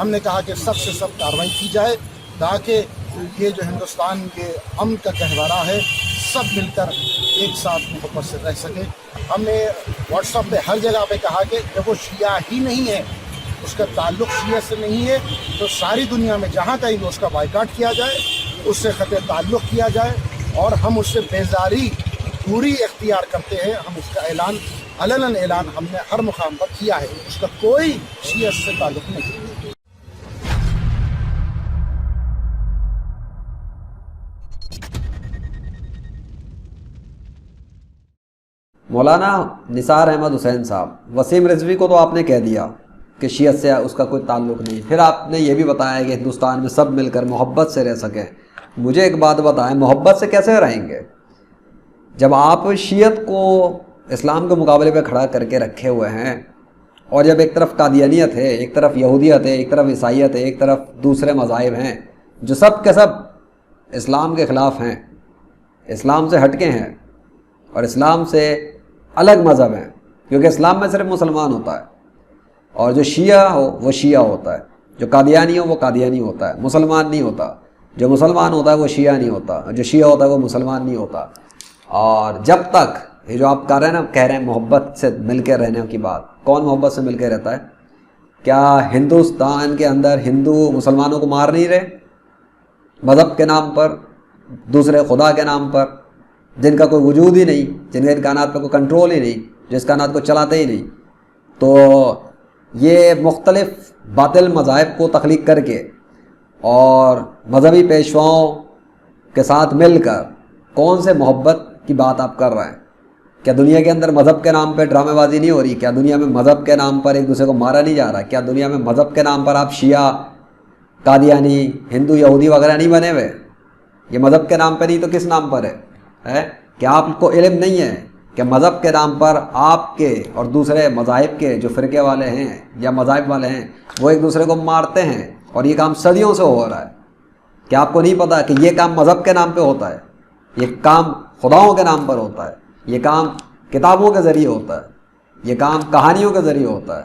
ہم نے کہا کہ سب سے سب کارروائی کی جائے تاکہ یہ جو ہندوستان کے امن کا گہوارہ ہے سب مل کر ایک ساتھ محبت سے رہ سکے. ہم نے واٹس ایپ پہ ہر جگہ پہ کہا کہ جب وہ شیعہ ہی نہیں ہے, اس کا تعلق شیعہ سے نہیں ہے, تو ساری دنیا میں جہاں کہیں بھی اس کا بائیکاٹ کیا جائے, اس سے قطع تعلق کیا جائے, اور ہم اس سے بیزاری پوری اختیار کرتے ہیں. ہم اس کا اعلان علناً اعلان ہم نے ہر مقام پر کیا ہے, اس کا کوئی شیعہ سے تعلق نہیں. مولانا نثار احمد حسین صاحب, وسیم رضوی کو تو آپ نے کہہ دیا کہ شیعت سے اس کا کوئی تعلق نہیں, پھر آپ نے یہ بھی بتایا کہ ہندوستان میں سب مل کر محبت سے رہ سکیں. مجھے ایک بات بتائیں, محبت سے کیسے رہیں گے جب آپ شیعت کو اسلام کے مقابلے پہ کھڑا کر کے رکھے ہوئے ہیں, اور جب ایک طرف قادیانیت ہے, ایک طرف یہودیت ہے, ایک طرف عیسائیت ہے, ایک طرف دوسرے مذاہب ہیں جو سب کے سب اسلام کے خلاف ہیں, اسلام سے ہٹ کے ہیں اور اسلام سے الگ مذہب ہیں, کیونکہ اسلام میں صرف مسلمان ہوتا ہے, اور جو شیعہ ہو وہ شیعہ ہوتا ہے, جو قادیانی ہو وہ قادیانی ہوتا ہے, مسلمان نہیں ہوتا. جو مسلمان ہوتا ہے وہ شیعہ نہیں ہوتا, جو شیعہ ہوتا ہے وہ مسلمان نہیں ہوتا. اور جب تک یہ جو آپ کہہ رہے ہیں محبت سے مل کے رہنے کی بات, کون محبت سے مل کے رہتا ہے؟ کیا ہندوستان کے اندر ہندو مسلمانوں کو مار نہیں رہے مذہب کے نام پر, دوسرے خدا کے نام پر, جن کا کوئی وجود ہی نہیں, جن کے کائنات پہ کوئی کنٹرول ہی نہیں, جس کائنات کو چلاتے ہی نہیں؟ تو یہ مختلف باطل مذاہب کو تخلیق کر کے اور مذہبی پیشواؤں کے ساتھ مل کر کون سے محبت کی بات آپ کر رہے ہیں؟ کیا دنیا کے اندر مذہب کے نام پہ ڈرامے بازی نہیں ہو رہی؟ کیا دنیا میں مذہب کے نام پر ایک دوسرے کو مارا نہیں جا رہا؟ کیا دنیا میں مذہب کے نام پر آپ شیعہ, قادیانی, ہندو, یہودی وغیرہ نہیں بنے ہوئے؟ یہ مذہب کے نام پہ نہیں تو کس نام پر ہے؟ کیا آپ کو علم نہیں ہے کہ مذہب کے نام پر آپ کے اور دوسرے مذاہب کے جو فرقے والے ہیں یا مذاہب والے ہیں وہ ایک دوسرے کو مارتے ہیں, اور یہ کام صدیوں سے ہو رہا ہے؟ کیا آپ کو نہیں پتا کہ یہ کام مذہب کے نام پہ ہوتا ہے, یہ کام خداؤں کے نام پر ہوتا ہے, یہ کام کتابوں کے ذریعے ہوتا ہے, یہ کام کہانیوں کے ذریعے ہوتا ہے؟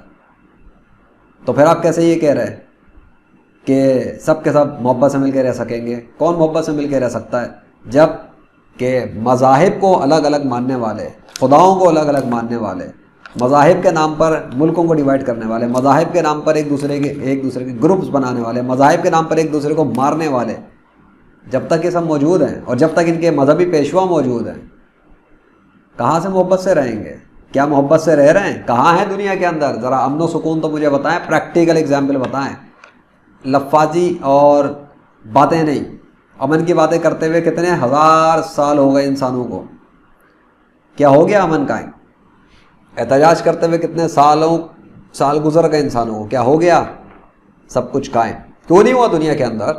تو پھر آپ کیسے یہ کہہ رہے ہیں کہ سب کے سب محبت سے مل کے رہ سکیں گے؟ کون محبت سے مل کے رہ سکتا ہے جب کہ مذاہب کو الگ الگ ماننے والے, خداؤں کو الگ الگ ماننے والے, مذاہب کے نام پر ملکوں کو ڈیوائیڈ کرنے والے, مذاہب کے نام پر ایک دوسرے کے گروپس بنانے والے, مذاہب کے نام پر ایک دوسرے کو مارنے والے, جب تک یہ سب موجود ہیں اور جب تک ان کے مذہبی پیشوا موجود ہیں, کہاں سے محبت سے رہیں گے؟ کیا محبت سے رہ رہے ہیں؟ کہاں ہیں دنیا کے اندر؟ ذرا امن و سکون تو مجھے بتائیں, پریکٹیکل ایگزامپل بتائیں. لفاظی اور باتیں نہیں, امن کی باتیں کرتے ہوئے کتنے ہزار سال ہو گئے انسانوں کو, کیا ہو گیا امن قائم؟ احتجاج کرتے ہوئے کتنے سال گزر گئے انسانوں کو, کیا ہو گیا سب کچھ قائم؟ کیوں نہیں ہوا دنیا کے اندر؟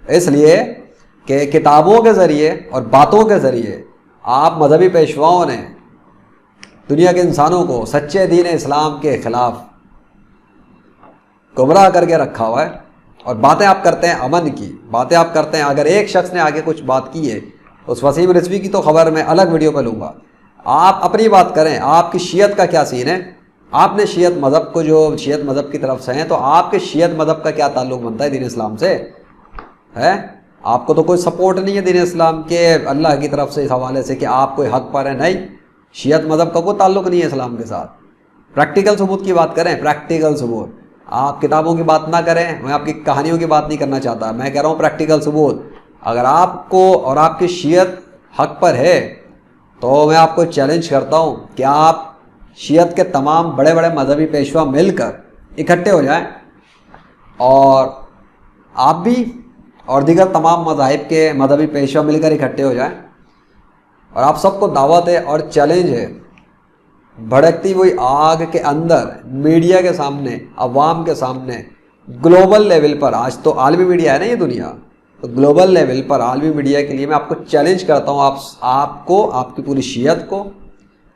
اس لیے کہ کتابوں کے ذریعے اور باتوں کے ذریعے آپ مذہبی پیشواؤں نے دنیا کے انسانوں کو سچے دین اسلام کے خلاف گمراہ کر کے رکھا ہوا ہے. اور باتیں آپ کرتے ہیں امن کی, باتیں آپ کرتے ہیں, اگر ایک شخص نے آگے کچھ بات کی ہے, اس وسیم رضوی کی تو خبر میں الگ ویڈیو پہ لوں گا. آپ اپنی بات کریں, آپ کی شیعت کا کیا سین ہے؟ آپ نے شیعت مذہب کو, جو شیعت مذہب کی طرف سے ہیں, تو آپ کے شیعت مذہب کا کیا تعلق بنتا ہے دین اسلام سے؟ ہے آپ کو تو کوئی سپورٹ نہیں ہے دین اسلام کے اللہ کی طرف سے اس حوالے سے کہ آپ کوئی حق پر ہیں. نہیں, شیعت مذہب کا کوئی تعلق نہیں ہے اسلام کے ساتھ. پریکٹیکل ثبوت کی بات کریں, پریکٹیکل ثبوت. آپ کتابوں کی بات نہ کریں, میں آپ کی کہانیوں کی بات نہیں کرنا چاہتا, میں کہہ رہا ہوں پریکٹیکل ثبوت. اگر آپ کو اور آپ کی شیعت حق پر ہے تو میں آپ کو چیلنج کرتا ہوں کہ آپ شیعت کے تمام بڑے بڑے مذہبی پیشوا مل کر اکٹھے ہو جائیں, اور آپ بھی اور دیگر تمام مذاہب کے مذہبی پیشوا مل کر اکٹھے ہو جائیں, اور آپ سب کو دعوت ہے اور چیلنج ہے, بھڑکتی ہوئی آگ کے اندر میڈیا کے سامنے, عوام کے سامنے, گلوبل لیول پر, آج تو عالمی میڈیا ہے نا یہ دنیا, تو گلوبل لیول پر عالمی میڈیا کے لیے میں آپ کو چیلنج کرتا ہوں, آپ کو, آپ کی پوری شیعت کو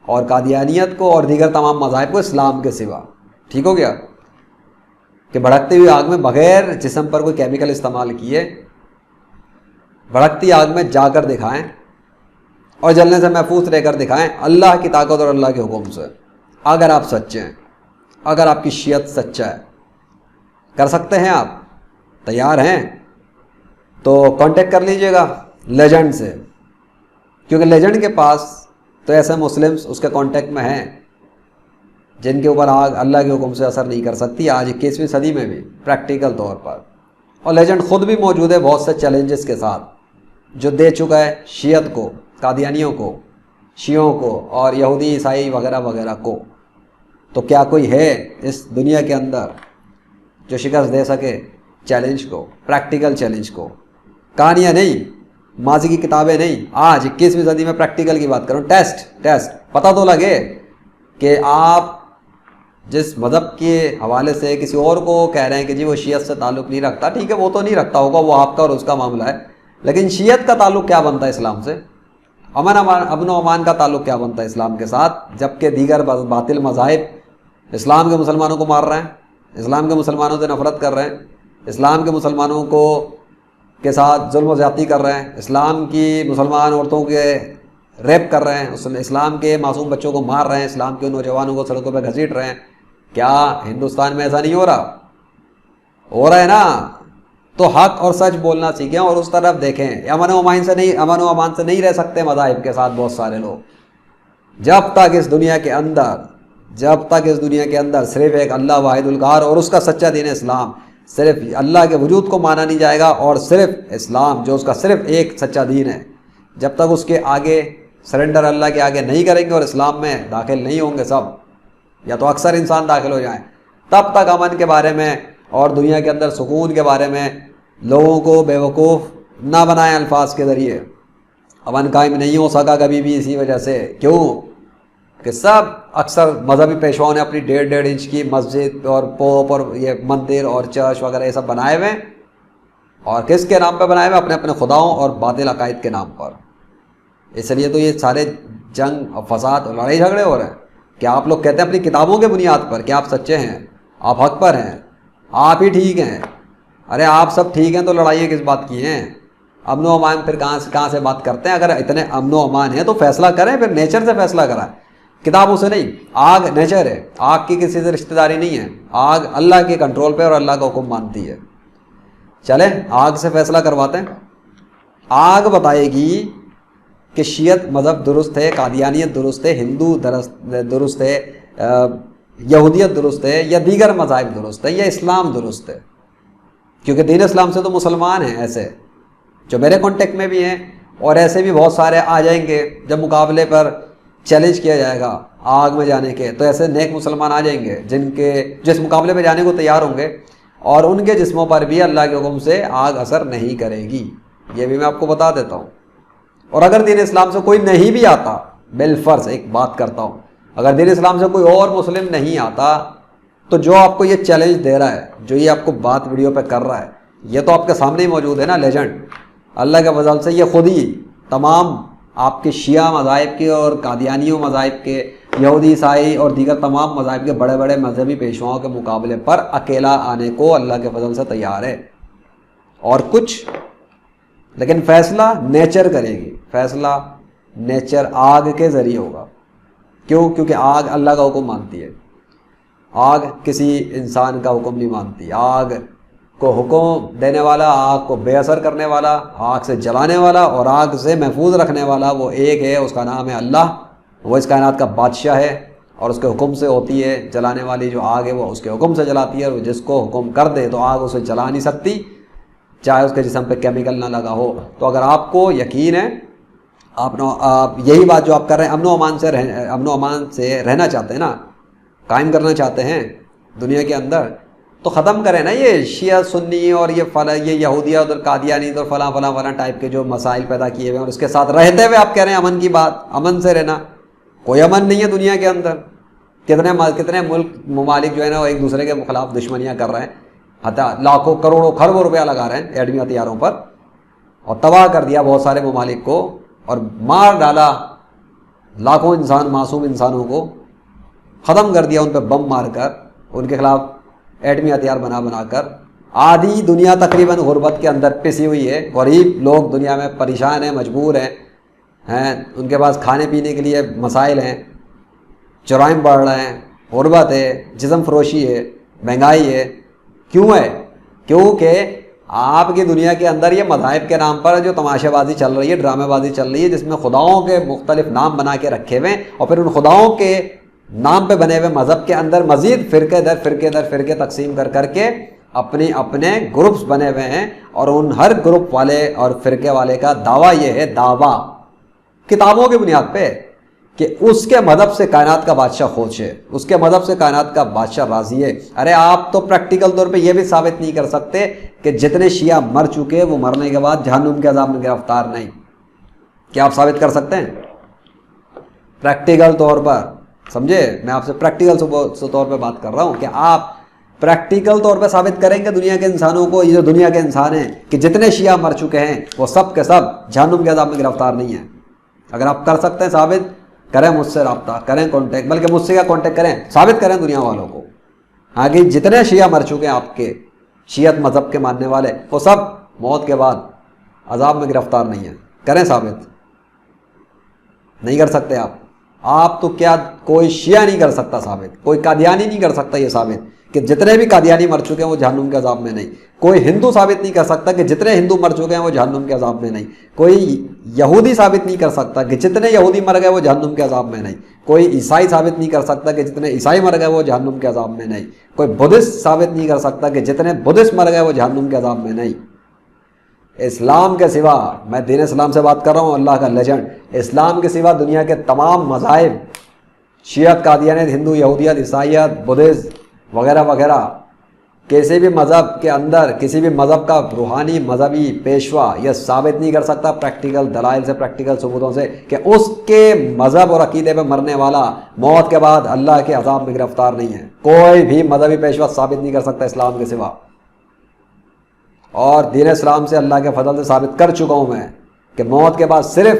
اور قادیانیت کو اور دیگر تمام مذاہب کو اسلام کے سوا, ٹھیک ہو گیا, کہ بھڑکتی ہوئی آگ میں بغیر جسم پر کوئی کیمیکل استعمال کیے بھڑکتی آگ میں جا کر دکھائیں اور جلنے سے محفوظ رہ کر دکھائیں اللہ کی طاقت اور اللہ کے حکم سے. اگر آپ سچے ہیں, اگر آپ کی شیعت سچا ہے, کر سکتے ہیں آپ؟ تیار ہیں؟ تو کانٹیکٹ کر لیجئے گا لیجنڈ سے، کیونکہ لیجنڈ کے پاس تو ایسے مسلمس اس کے کانٹیکٹ میں ہیں جن کے اوپر آگ اللہ کے حکم سے اثر نہیں کر سکتی آج 21ویں صدی میں بھی پریکٹیکل طور پر. اور لیجنڈ خود بھی موجود ہے بہت سے چیلنجز کے ساتھ جو دے چکا ہے شیعت کو، قادیانیوں کو، شیعوں کو اور یہودی عیسائی وغیرہ وغیرہ کو. تو کیا کوئی ہے اس دنیا کے اندر جو شکست دے سکے چیلنج کو، پریکٹیکل چیلنج کو؟ کہانیاں نہیں، ماضی کی کتابیں نہیں، آج 21ویں صدی میں پریکٹیکل کی بات کروں. ٹیسٹ پتہ تو لگے کہ آپ جس مذہب کے حوالے سے کسی اور کو کہہ رہے ہیں کہ جی وہ شیعت سے تعلق نہیں رکھتا، ٹھیک ہے وہ تو نہیں رکھتا ہوگا، وہ آپ کا اور اس کا معاملہ ہے، لیکن شیعت کا تعلق کیا بنتا ہے اسلام سے؟ امن و امان کا تعلق کیا بنتا ہے اسلام کے ساتھ؟ جبکہ دیگر باطل مذاہب اسلام کے مسلمانوں کو مار رہے ہیں، اسلام کے مسلمانوں سے نفرت کر رہے ہیں، اسلام کے مسلمانوں کے ساتھ ظلم و زیادتی کر رہے ہیں، اسلام کی مسلمان عورتوں کے ریپ کر رہے ہیں، اسلام کے معصوم بچوں کو مار رہے ہیں، اسلام کے نوجوانوں کو سڑکوں پہ گھسیٹ رہے ہیں. کیا ہندوستان میں ایسا نہیں ہو رہا ہے نا؟ تو حق اور سچ بولنا سیکھیں اور اس طرف دیکھیں. امن و امان سے نہیں رہ سکتے مذاہب کے ساتھ بہت سارے لوگ. جب تک اس دنیا کے اندر صرف ایک اللہ واحد القہار اور اس کا سچا دین اسلام، صرف اللہ کے وجود کو مانا نہیں جائے گا اور صرف اسلام جو اس کا صرف ایک سچا دین ہے، جب تک اس کے آگے سرنڈر اللہ کے آگے نہیں کریں گے اور اسلام میں داخل نہیں ہوں گے سب، یا تو اکثر انسان داخل ہو جائیں، تب تک امن کے بارے میں اور دنیا کے اندر سکون کے بارے میں لوگوں کو بے وقوف نہ بنائیں الفاظ کے ذریعے. امن قائم نہیں ہو سکا کبھی بھی اسی وجہ سے. کیوں کہ سب اکثر مذہبی پیشواؤں نے اپنی 1.5 انچ کی مسجد اور پوپ اور یہ مندر اور چرچ وغیرہ یہ سب بنائے ہوئے، اور کس کے نام پہ بنائے ہوئے؟ اپنے اپنے خداؤں اور باطل عقائد کے نام پر. اس لیے تو یہ سارے جنگ اور فساد اور لڑائی جھگڑے ہو رہے ہیں. کہ آپ لوگ کہتے ہیں اپنی کتابوں کے بنیاد پر کہ آپ سچے ہیں، آپ حق پر ہیں، آپ ہی ٹھیک ہیں. ارے آپ سب ٹھیک ہیں تو لڑائیاں کس بات کی ہیں؟ امن و امان پھر کہاں سے بات کرتے ہیں؟ اگر اتنے امن و امان ہے تو فیصلہ کریں، پھر نیچر سے فیصلہ کرائیں، کتابوں سے نہیں. آگ نیچر ہے، آگ کی کسی سے رشتہ داری نہیں ہے، آگ اللہ کے کنٹرول پہ اور اللہ کا حکم مانتی ہے. چلیں آگ سے فیصلہ کرواتے ہیں. آگ بتائے گی کہ شیعت مذہب درست ہے، قادیانیت درست ہے، ہندو درست ہے، یہودیت درست ہے، یا دیگر مذاہب درست ہے، یا اسلام درست ہے. کیونکہ دین اسلام سے تو مسلمان ہیں ایسے جو میرے کانٹیکٹ میں بھی ہیں، اور ایسے بھی بہت سارے آ جائیں گے جب مقابلے پر چیلنج کیا جائے گا آگ میں جانے کے. تو ایسے نیک مسلمان آ جائیں گے جس مقابلے پہ جانے کو تیار ہوں گے، اور ان کے جسموں پر بھی اللہ کے حکم سے آگ اثر نہیں کرے گی. یہ بھی میں آپ کو بتا دیتا ہوں. اور اگر دین اسلام سے کوئی نہیں بھی آتا، بالفرض ایک بات کرتا ہوں، اگر دین اسلام سے کوئی اور مسلم نہیں آتا، تو جو آپ کو یہ چیلنج دے رہا ہے، جو یہ آپ کو بات ویڈیو پہ کر رہا ہے، یہ تو آپ کے سامنے ہی موجود ہے نا لیجنڈ. اللہ کے فضل سے یہ خود ہی تمام آپ کے شیعہ مذاہب کے اور قادیانیوں مذاہب کے، یہودی عیسائی اور دیگر تمام مذاہب کے بڑے بڑے مذہبی پیشواؤں کے مقابلے پر اکیلا آنے کو اللہ کے فضل سے تیار ہے. اور کچھ لیکن فیصلہ نیچر کرے گی، فیصلہ نیچر آگ کے ذریعے ہوگا. کیونکہ آگ اللہ کا حکم مانتی ہے، آگ کسی انسان کا حکم نہیں مانتی. آگ کو حکم دینے والا، آگ کو بے اثر کرنے والا، آگ سے جلانے والا اور آگ سے محفوظ رکھنے والا وہ ایک ہے، اس کا نام ہے اللہ. وہ اس کائنات کا بادشاہ ہے اور اس کے حکم سے ہوتی ہے. جلانے والی جو آگ ہے وہ اس کے حکم سے جلاتی ہے، اور جس کو حکم کر دے تو آگ اسے جلا نہیں سکتی، چاہے اس کے جسم پہ کیمیکل نہ لگا ہو. تو اگر آپ کو یقین ہے، آپ یہی بات جو آپ کر رہے ہیں، امن و امان سے رہنا چاہتے ہیں نا، قائم کرنا چاہتے ہیں دنیا کے اندر، تو ختم کریں نا یہ شیعہ سنی اور یہ یہودیہ اور قادیانی اور فلاں ٹائپ کے جو مسائل پیدا کیے ہوئے ہیں، اور اس کے ساتھ رہتے ہوئے آپ کہہ رہے ہیں امن کی بات. امن سے رہنا، کوئی امن نہیں ہے دنیا کے اندر. کتنے ممالک جو ہے نا وہ ایک دوسرے کے خلاف دشمنیاں کر رہے ہیں، لاکھوں کروڑوں خربوں روپیہ لگا رہے ہیں ایٹمی ہتھیاروں پر، اور تباہ کر دیا بہت سارے ممالک کو، اور مار ڈالا لاکھوں معصوم انسانوں کو، ختم کر دیا ان پہ بم مار کر، ان کے خلاف ایٹمی ہتھیار بنا کر. آدھی دنیا تقریباً غربت کے اندر پسی ہوئی ہے. غریب لوگ دنیا میں پریشان ہیں، مجبور ہیں، ان کے پاس کھانے پینے کے لیے مسائل ہیں، جرائم بڑھ رہے ہیں، غربت ہے، جسم فروشی ہے، مہنگائی ہے. کیوں ہے؟ کیونکہ آپ کی دنیا کے اندر یہ مذاہب کے نام پر جو تماشے بازی چل رہی ہے، ڈرامے بازی چل رہی ہے، جس میں خداؤں کے مختلف نام بنا کے رکھے ہوئے اور پھر ان خداؤں کے نام پہ بنے ہوئے مذہب کے اندر مزید فرقے در فرقے در فرقے تقسیم کر کے اپنے گروپس بنے ہوئے ہیں، اور ان ہر گروپ والے اور فرقے والے کا دعویٰ یہ ہے، دعویٰ کتابوں کی بنیاد پہ، کہ اس کے مذہب سے کائنات کا بادشاہ خوش ہے، اس کے مذہب سے کائنات کا بادشاہ راضی ہے۔ ارے آپ تو پریکٹیکل طور پہ یہ بھی ثابت نہیں کر سکتے کہ جتنے شیعہ مر چکے وہ مرنے کے بعد جہنم کے عذاب میں گرفتار نہیں۔ کیا آپ ثابت کر سکتے ہیں پریکٹیکل طور پر؟ سمجھے، میں آپ سے پریکٹیکل طور پہ بات کر رہا ہوں کہ آپ پریکٹیکل طور پہ ثابت کریں گے دنیا کے انسانوں کو، یہ جو دنیا کے انسان ہیں، کہ جتنے شیعہ مر چکے ہیں وہ سب کے سب جہنم کے عذاب میں گرفتار نہیں ہیں؟ اگر آپ کر سکتے ہیں ثابت کریں، مجھ سے رابطہ کریں، کانٹیکٹ، بلکہ مجھ سے کیا کانٹیکٹ کریں، ثابت کریں دنیا والوں کو ہاں کہ جتنے شیعہ مر چکے ہیں آپ کے شیعت مذہب کے ماننے والے، وہ سب موت کے بعد عذاب میں گرفتار نہیں ہیں۔ کریں ثابت؟ نہیں کر سکتے آپ تو کیا کوئی شیعہ نہیں کر سکتا ثابت، کوئی قادیانی نہیں کر سکتا یہ ثابت کہ جتنے بھی قادیانی مر چکے ہیں وہ جہنم کے عذاب میں نہیں، کوئی ہندو ثابت نہیں کر سکتا کہ جتنے ہندو مر چکے ہیں وہ جہنم کے عذاب میں نہیں، کوئی یہودی ثابت نہیں کر سکتا کہ جتنے یہودی مر گئے وہ جہنم کے عذاب میں نہیں، کوئی عیسائی ثابت نہیں کر سکتا کہ جتنے عیسائی مر گئے وہ جہنم کے عذاب میں نہیں، کوئی بدھسٹ ثابت نہیں کر سکتا کہ جتنے بدھسٹ مر گئے وہ جہنم کے عذاب میں نہیں۔ اسلام کے سوا، میں دین اسلام سے بات کر رہا ہوں، اللہ کا لیجنڈ، اسلام کے سوا دنیا کے تمام مذاہب، شیعت، قادیانیت، ہندو، یہودیت، عیسائیت، بدھسٹ وغیرہ وغیرہ، کسی بھی مذہب کے اندر کسی بھی مذہب کا روحانی مذہبی پیشوا یہ ثابت نہیں کر سکتا پریکٹیکل دلائل سے، پریکٹیکل ثبوتوں سے، کہ اس کے مذہب اور عقیدے پہ مرنے والا موت کے بعد اللہ کے عذاب میں گرفتار نہیں ہے۔ کوئی بھی مذہبی پیشوا ثابت نہیں کر سکتا اسلام کے سوا، اور دین اسلام سے اللہ کے فضل سے ثابت کر چکا ہوں میں کہ موت کے بعد صرف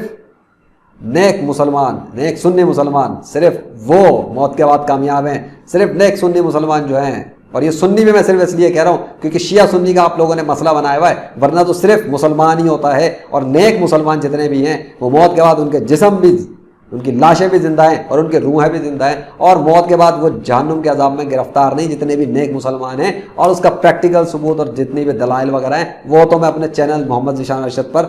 نیک مسلمان، نیک سنی مسلمان، صرف وہ موت کے بعد کامیاب ہیں، صرف نیک سنی مسلمان جو ہیں، اور یہ سنی بھی میں صرف اس لیے کہہ رہا ہوں کیونکہ شیعہ سنی کا آپ لوگوں نے مسئلہ بنایا ہوا ہے، ورنہ تو صرف مسلمان ہی ہوتا ہے، اور نیک مسلمان جتنے بھی ہیں وہ موت کے بعد ان کے جسم بھی، ان کی لاشیں بھی زندہ ہیں اور ان کے روحیں بھی زندہ ہیں، اور موت کے بعد وہ جہنم کے عذاب میں گرفتار نہیں، جتنے بھی نیک مسلمان ہیں۔ اور اس کا پریکٹیکل ثبوت اور جتنی بھی دلائل وغیرہ ہیں وہ تو میں اپنے چینل محمد ذیشان ارشد پر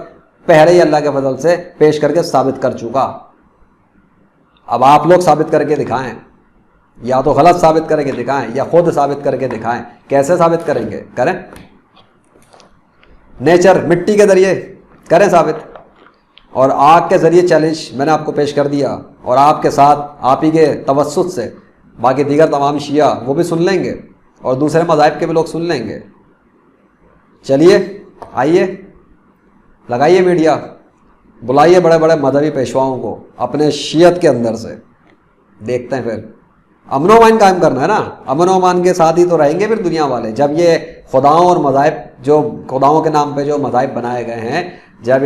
پہلے ہی اللہ کے فضل سے پیش کر کے ثابت کر چکا۔ اب آپ لوگ ثابت کر کے دکھائیں، یا تو غلط ثابت کر کے دکھائیں یا خود ثابت کر کے دکھائیں۔ کیسے ثابت کریں گے؟ کریں نیچر، مٹی کے ذریعے کریں ثابت، اور آگ کے ذریعے چیلنج میں نے آپ کو پیش کر دیا، اور آپ کے ساتھ آپ ہی کے توسط سے باقی دیگر تمام شیعہ وہ بھی سن لیں گے اور دوسرے مذاہب کے بھی لوگ سن لیں گے۔ چلیے آئیے، لگائیے میڈیا، بلائیے بڑے بڑے مذہبی پیشواؤں کو اپنے شیعت کے اندر سے، دیکھتے ہیں پھر امن و امان قائم کرنا ہے نا، امن و امان کے ساتھ ہی تو رہیں گے پھر دنیا والے۔ جب یہ خداؤں اور مذاہب، جو خداؤں کے نام پہ جو مذاہب بنائے گئے ہیں، جب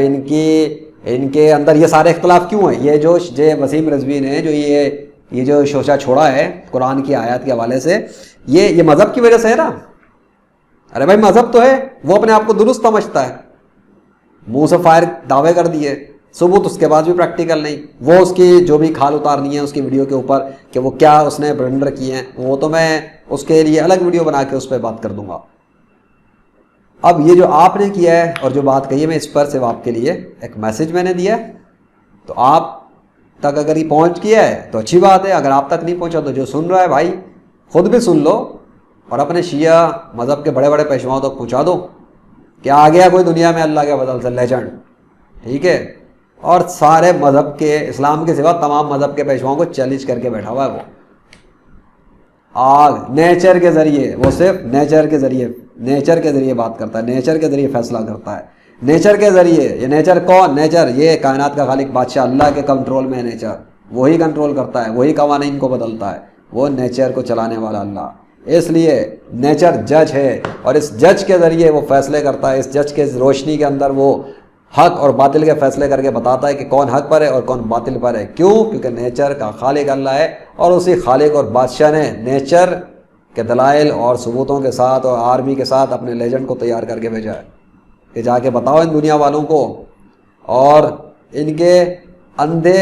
ان کے اندر یہ سارے اختلاف کیوں ہیں؟ یہ جو وسیم رضوی نے جو یہ جو شوشہ چھوڑا ہے قرآن کی آیات کے حوالے سے، یہ مذہب کی وجہ سے ہے نا۔ ارے بھائی مذہب تو ہے، وہ اپنے آپ کو درست سمجھتا ہے، منہ سے فائر دعوے کر دیے، ثبوت اس کے بعد بھی پریکٹیکل نہیں۔ وہ اس کی جو بھی کھال اتارنی ہے اس کی ویڈیو کے اوپر کہ وہ کیا اس نے بلنڈر کیے ہیں، وہ تو میں اس کے لیے الگ ویڈیو بنا کے اس پہ بات کر دوں گا۔ اب یہ جو آپ نے کیا ہے اور جو بات کہی ہے، میں اس پر صرف آپ کے لیے ایک میسج میں نے دیا ہے، تو آپ تک اگر یہ پہنچ گیا ہے تو اچھی بات ہے، اگر آپ تک نہیں پہنچا تو جو سن رہا ہے بھائی خود بھی سن لو اور اپنے شیعہ مذہب کے بڑے بڑے پیشواؤں تک پہنچا دو کہ آ گیا کوئی دنیا میں اللہ کے فضل سے لیجنڈ، ٹھیک ہے؟ اور سارے مذہب کے، اسلام کے سوا تمام مذہب کے پیشواؤں کو چیلنج کر کے بیٹھا ہوا ہے وہ آگ، نیچر کے ذریعے، وہ صرف نیچر کے ذریعے بات کرتا ہے، نیچر کے ذریعے فیصلہ کرتا ہے، نیچر کے ذریعے۔ یہ نیچر کون؟ نیچر یہ کائنات کا خالق بادشاہ اللہ کے کنٹرول میں ہے نیچر، وہی کنٹرول کرتا ہے، وہی قوانین کو بدلتا ہے، وہ نیچر کو چلانے والا اللہ۔ اس لیے نیچر جج ہے اور اس جج کے ذریعے وہ فیصلے کرتا ہے، اس جج کے روشنی کے اندر وہ حق اور باطل کے فیصلے کر کے بتاتا ہے کہ کون حق پر ہے اور کون باطل پر ہے۔ کیوں؟ کیونکہ نیچر کا خالق اللہ ہے، اور اسی خالق اور بادشاہ نے نیچر کے دلائل اور ثبوتوں کے ساتھ اور آرمی کے ساتھ اپنے لیجنڈ کو تیار کر کے بھیجا ہے کہ جا کے بتاؤ ان دنیا والوں کو اور ان کے اندھے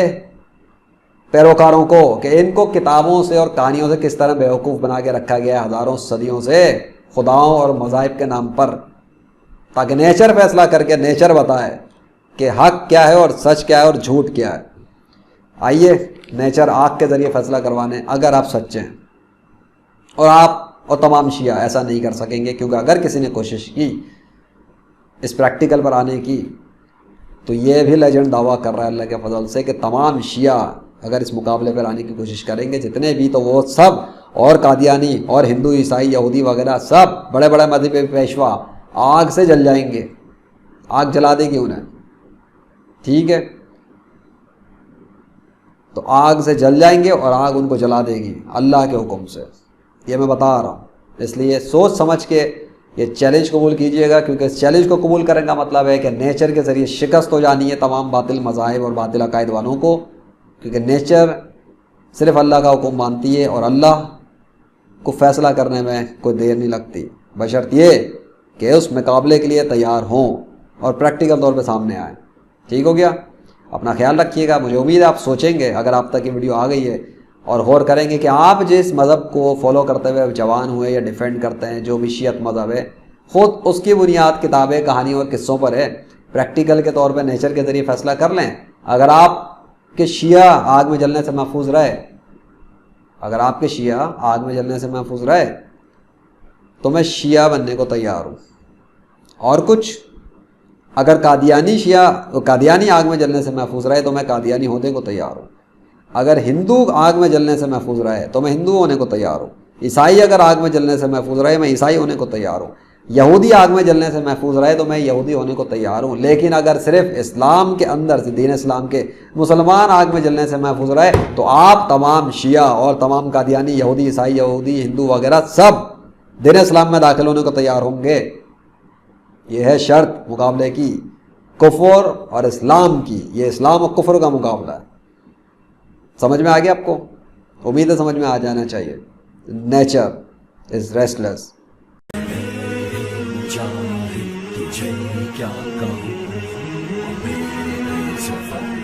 پیروکاروں کو کہ ان کو کتابوں سے اور کہانیوں سے کس طرح بیوقوف بنا کے رکھا گیا ہے ہزاروں صدیوں سے۔ خداؤں اور مذاہب کے نام پر، تاکہ نیچر فیصلہ کر کے نیچر بتائے کہ حق کیا ہے اور سچ کیا ہے اور جھوٹ کیا ہے۔ آئیے نیچر آگ کے ذریعے فیصلہ کروانے، اگر آپ سچے ہیں۔ اور آپ اور تمام شیعہ ایسا نہیں کر سکیں گے، کیونکہ اگر کسی نے کوشش کی اس پریکٹیکل پر آنے کی تو یہ بھی لیجنڈ دعویٰ کر رہا ہے اللہ کے فضل سے کہ تمام شیعہ اگر اس مقابلے پر آنے کی کوشش کریں گے جتنے بھی، تو وہ سب، اور قادیانی اور ہندو عیسائی یہودی وغیرہ سب بڑے بڑے مذہبی پیشوا آگ سے جل جائیں گے، آگ جلا دے گی انہیں، ٹھیک ہے؟ تو آگ سے جل جائیں گے اور آگ ان کو جلا دے گی اللہ کے حکم سے، یہ میں بتا رہا ہوں۔ اس لیے سوچ سمجھ کے یہ چیلنج قبول کیجئے گا، کیونکہ اس چیلنج کو قبول کرنے کا مطلب ہے کہ نیچر کے ذریعے شکست ہو جانی ہے تمام باطل مذاہب اور باطل عقائد والوں کو، کیونکہ نیچر صرف اللہ کا حکم مانتی ہے اور اللہ کو فیصلہ کرنے میں کوئی دیر نہیں لگتی، بشرط یہ کہ اس مقابلے کے لیے تیار ہوں اور پریکٹیکل طور پہ سامنے آئیں۔ ٹھیک ہو گیا؟ اپنا خیال رکھیے گا۔ مجھے امید ہے آپ سوچیں گے، اگر آپ تک یہ ویڈیو آ گئی ہے، اور غور کریں گے کہ آپ جس مذہب کو فالو کرتے ہوئے جوان ہوئے یا ڈیفینڈ کرتے ہیں، جو بھی شیعت مذہب ہے، خود اس کی بنیاد کتابیں، کہانیوں اور قصوں پر ہے۔ پریکٹیکل کے طور پہ نیچر کے ذریعے فیصلہ کر لیں۔ اگر آپ کے شیعہ آگ میں جلنے سے محفوظ رہے، اگر آپ کے شیعہ آگ میں جلنے سے محفوظ رہے تو میں شیعہ بننے کو تیار ہوں۔ اور کچھ، اگر قادیانی آگ میں جلنے سے محفوظ رہے تو میں قادیانی ہونے کو تیار ہوں۔ اگر ہندو آگ میں جلنے سے محفوظ رہے تو میں ہندو ہونے کو تیار ہوں۔ عیسائی اگر آگ میں جلنے سے محفوظ رہے میں عیسائی ہونے کو تیار ہوں۔ یہودی آگ میں جلنے سے محفوظ رہے تو میں یہودی ہونے کو تیار ہوں۔ لیکن اگر صرف اسلام کے اندر سے، دین اسلام کے مسلمان آگ میں جلنے سے محفوظ رہے تو آپ تمام شیعہ اور تمام قادیانی، یہودی، عیسائی، یہودی، ہندو وغیرہ سب دین اسلام میں داخل ہونے کو تیار ہوں گے۔ یہ ہے شرط مقابلے کی، کفر اور اسلام کی۔ یہ اسلام اور کفر کا مقابلہ ہے۔ سمجھ میں آ گیا آپ کو؟ امید ہے سمجھ میں آ جانا چاہیے۔ Nature is restless. چاہے تجھے کیا کہوں، میرے سفر